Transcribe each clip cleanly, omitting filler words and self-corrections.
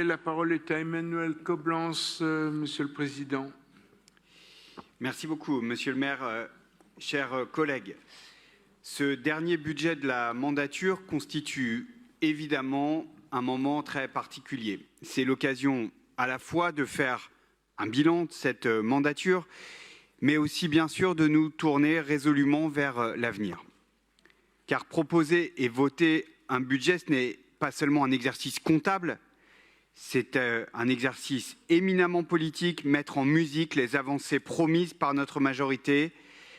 La parole est à Emmanuel Coblence, Monsieur le Président. Merci beaucoup, Monsieur le maire, chers collègues. Ce dernier budget de la mandature constitue évidemment un moment très particulier. C'est l'occasion à la fois de faire un bilan de cette mandature, mais aussi bien sûr de nous tourner résolument vers l'avenir. Car proposer et voter un budget, ce n'est pas seulement un exercice comptable, c'est un exercice éminemment politique, mettre en musique les avancées promises par notre majorité,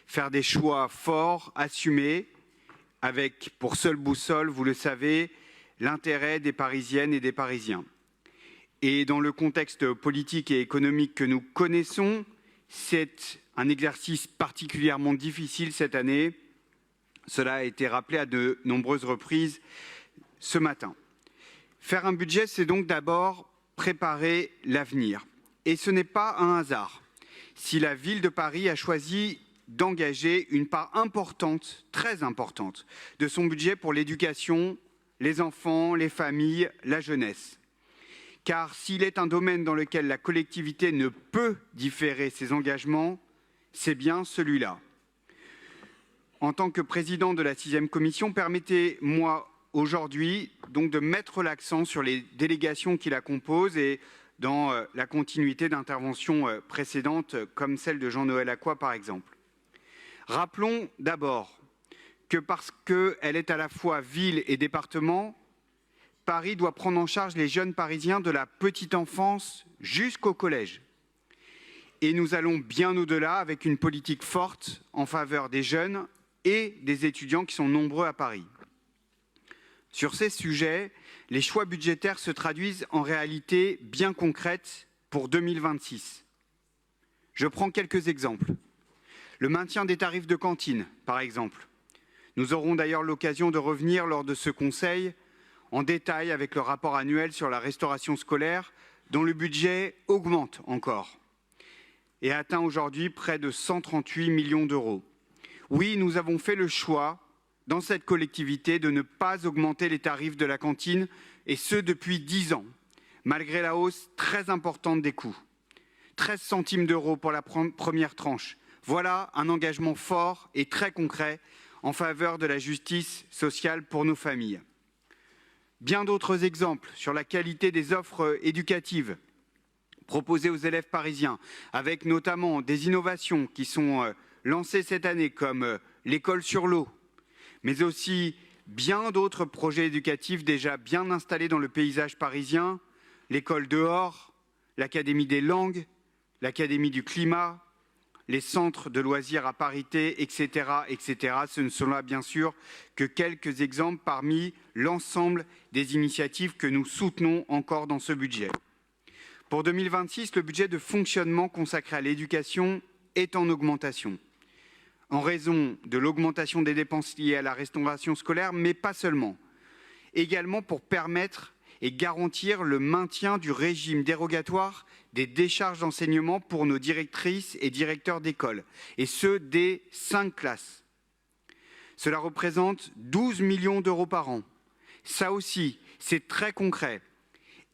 faire des choix forts, assumés, avec pour seule boussole, vous le savez, l'intérêt des Parisiennes et des Parisiens. Et dans le contexte politique et économique que nous connaissons, c'est un exercice particulièrement difficile cette année. Cela a été rappelé à de nombreuses reprises ce matin. Faire un budget, c'est donc d'abord préparer l'avenir. Et ce n'est pas un hasard si la ville de Paris a choisi d'engager une part importante, très importante, de son budget pour l'éducation, les enfants, les familles, la jeunesse. Car s'il est un domaine dans lequel la collectivité ne peut différer ses engagements, c'est bien celui-là. En tant que président de la 6e commission, permettez-moi aujourd'hui donc de mettre l'accent sur les délégations qui la composent et dans la continuité d'interventions précédentes comme celle de Jean-Noël Acquois par exemple. Rappelons d'abord que parce qu'elle est à la fois ville et département, Paris doit prendre en charge les jeunes Parisiens de la petite enfance jusqu'au collège. Et nous allons bien au-delà avec une politique forte en faveur des jeunes et des étudiants qui sont nombreux à Paris. Sur ces sujets, les choix budgétaires se traduisent en réalité bien concrètes pour 2026. Je prends quelques exemples. Le maintien des tarifs de cantine, par exemple. Nous aurons d'ailleurs l'occasion de revenir lors de ce conseil en détail avec le rapport annuel sur la restauration scolaire, dont le budget augmente encore et atteint aujourd'hui près de 138 millions d'euros. Oui, nous avons fait le choix, dans cette collectivité, de ne pas augmenter les tarifs de la cantine, et ce depuis 10 ans, malgré la hausse très importante des coûts. 13 centimes d'euros pour la première tranche. Voilà un engagement fort et très concret en faveur de la justice sociale pour nos familles. Bien d'autres exemples sur la qualité des offres éducatives proposées aux élèves parisiens, avec notamment des innovations qui sont lancées cette année comme l'école sur l'eau, mais aussi bien d'autres projets éducatifs déjà bien installés dans le paysage parisien, l'école dehors, l'Académie des langues, l'Académie du climat, les centres de loisirs à parité, etc., etc. Ce ne sont là, bien sûr, que quelques exemples parmi l'ensemble des initiatives que nous soutenons encore dans ce budget. Pour 2026, le budget de fonctionnement consacré à l'éducation est en augmentation, en raison de l'augmentation des dépenses liées à la restauration scolaire, mais pas seulement. Également pour permettre et garantir le maintien du régime dérogatoire des décharges d'enseignement pour nos directrices et directeurs d'école, et ce, dès 5 classes. Cela représente 12 millions d'euros par an. Ça aussi, c'est très concret.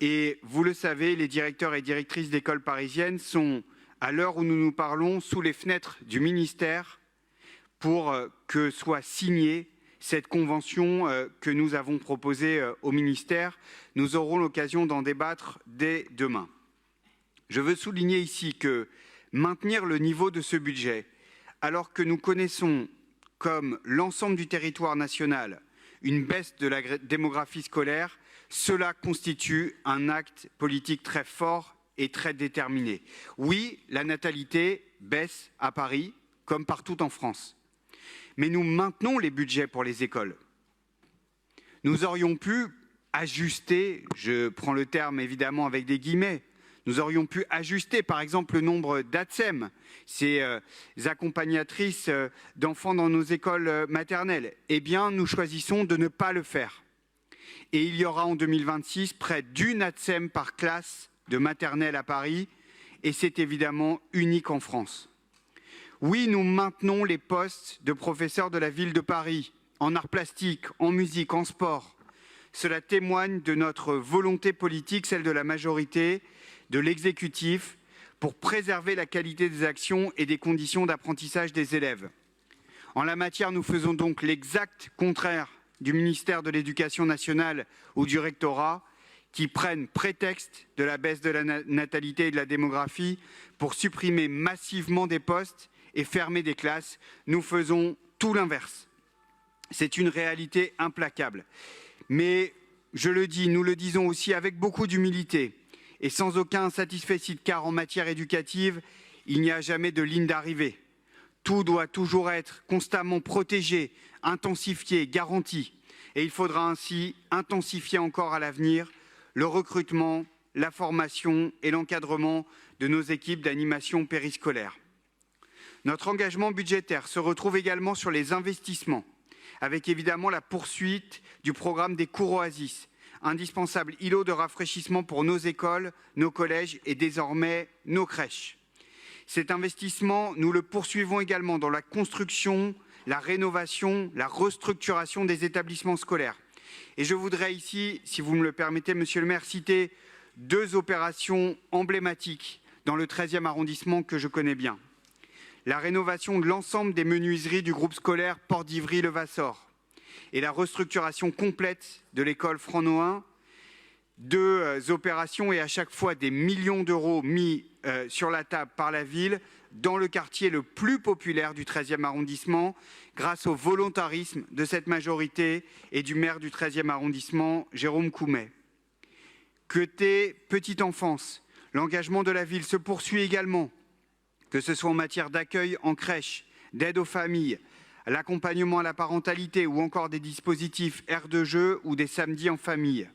Et vous le savez, les directeurs et directrices d'écoles parisiennes sont, à l'heure où nous nous parlons, sous les fenêtres du ministère pour que soit signée cette convention que nous avons proposée au ministère. Nous aurons l'occasion d'en débattre dès demain. Je veux souligner ici que maintenir le niveau de ce budget, alors que nous connaissons, comme l'ensemble du territoire national, une baisse de la démographie scolaire, cela constitue un acte politique très fort et très déterminé. Oui, la natalité baisse à Paris, comme partout en France. Mais nous maintenons les budgets pour les écoles. Nous aurions pu ajuster, je prends le terme évidemment avec des guillemets, nous aurions pu ajuster par exemple le nombre d'ATSEM, ces accompagnatrices d'enfants dans nos écoles maternelles. Eh bien, nous choisissons de ne pas le faire. Et il y aura en 2026 près d'une ATSEM par classe de maternelle à Paris, et c'est évidemment unique en France. Oui, nous maintenons les postes de professeurs de la ville de Paris, en arts plastiques, en musique, en sport. Cela témoigne de notre volonté politique, celle de la majorité, de l'exécutif, pour préserver la qualité des actions et des conditions d'apprentissage des élèves. En la matière, nous faisons donc l'exact contraire du ministère de l'Éducation nationale ou du rectorat, qui prennent prétexte de la baisse de la natalité et de la démographie pour supprimer massivement des postes et fermer des classes. Nous faisons tout l'inverse. C'est une réalité implacable. Mais je le dis, nous le disons aussi avec beaucoup d'humilité et sans aucun satisfecit, car en matière éducative, il n'y a jamais de ligne d'arrivée. Tout doit toujours être constamment protégé, intensifié, garanti. Et il faudra ainsi intensifier encore à l'avenir le recrutement, la formation et l'encadrement de nos équipes d'animation périscolaire. Notre engagement budgétaire se retrouve également sur les investissements, avec évidemment la poursuite du programme des cours Oasis, indispensable îlot de rafraîchissement pour nos écoles, nos collèges et désormais nos crèches. Cet investissement, nous le poursuivons également dans la construction, la rénovation, la restructuration des établissements scolaires. Et je voudrais ici, si vous me le permettez, Monsieur le maire, citer 2 opérations emblématiques dans le 13e arrondissement que je connais bien. La rénovation de l'ensemble des menuiseries du groupe scolaire Porte d'Ivry-Le Vassor et la restructuration complète de l'école Franc-Nohain. 2 opérations et à chaque fois des millions d'euros mis sur la table par la ville dans le quartier le plus populaire du 13e arrondissement grâce au volontarisme de cette majorité et du maire du 13e arrondissement, Jérôme Coumet. Côté petite enfance, l'engagement de la ville se poursuit également, que ce soit en matière d'accueil en crèche, d'aide aux familles, l'accompagnement à la parentalité ou encore des dispositifs aires de jeu ou des samedis en famille.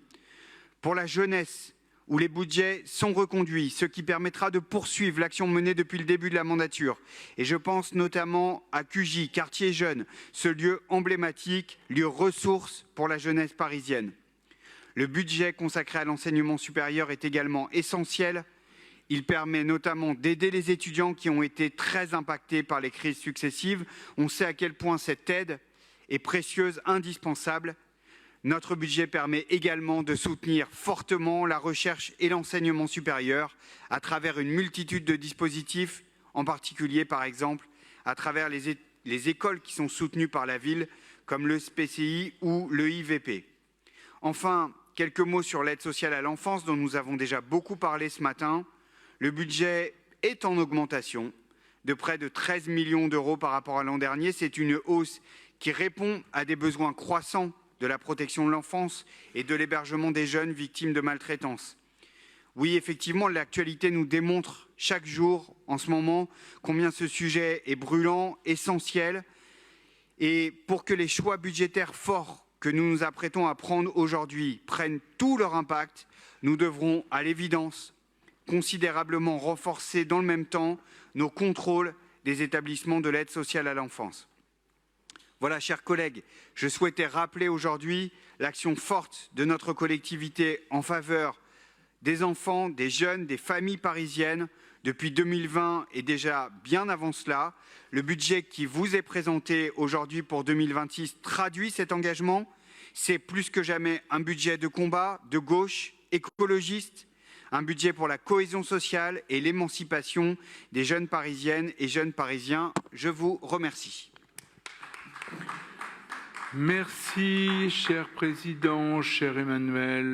Pour la jeunesse, où les budgets sont reconduits, ce qui permettra de poursuivre l'action menée depuis le début de la mandature. Et je pense notamment à QJ, quartier jeune, ce lieu emblématique, lieu ressource pour la jeunesse parisienne. Le budget consacré à l'enseignement supérieur est également essentiel. Il permet notamment d'aider les étudiants qui ont été très impactés par les crises successives. On sait à quel point cette aide est précieuse, indispensable. Notre budget permet également de soutenir fortement la recherche et l'enseignement supérieur à travers une multitude de dispositifs, en particulier, par exemple, à travers les écoles qui sont soutenues par la ville, comme le SPCI ou le IVP. Enfin, quelques mots sur l'aide sociale à l'enfance, dont nous avons déjà beaucoup parlé ce matin. Le budget est en augmentation de près de 13 millions d'euros par rapport à l'an dernier. C'est une hausse qui répond à des besoins croissants de la protection de l'enfance et de l'hébergement des jeunes victimes de maltraitance. Oui, effectivement, l'actualité nous démontre chaque jour, en ce moment, combien ce sujet est brûlant, essentiel. Et pour que les choix budgétaires forts que nous nous apprêtons à prendre aujourd'hui prennent tout leur impact, nous devrons, à l'évidence, considérablement renforcer dans le même temps nos contrôles des établissements de l'aide sociale à l'enfance. Voilà, chers collègues, je souhaitais rappeler aujourd'hui l'action forte de notre collectivité en faveur des enfants, des jeunes, des familles parisiennes depuis 2020 et déjà bien avant cela. Le budget qui vous est présenté aujourd'hui pour 2026 traduit cet engagement. C'est plus que jamais un budget de combat, de gauche, écologiste, un budget pour la cohésion sociale et l'émancipation des jeunes parisiennes et jeunes parisiens. Je vous remercie. Merci, cher président, cher Emmanuel.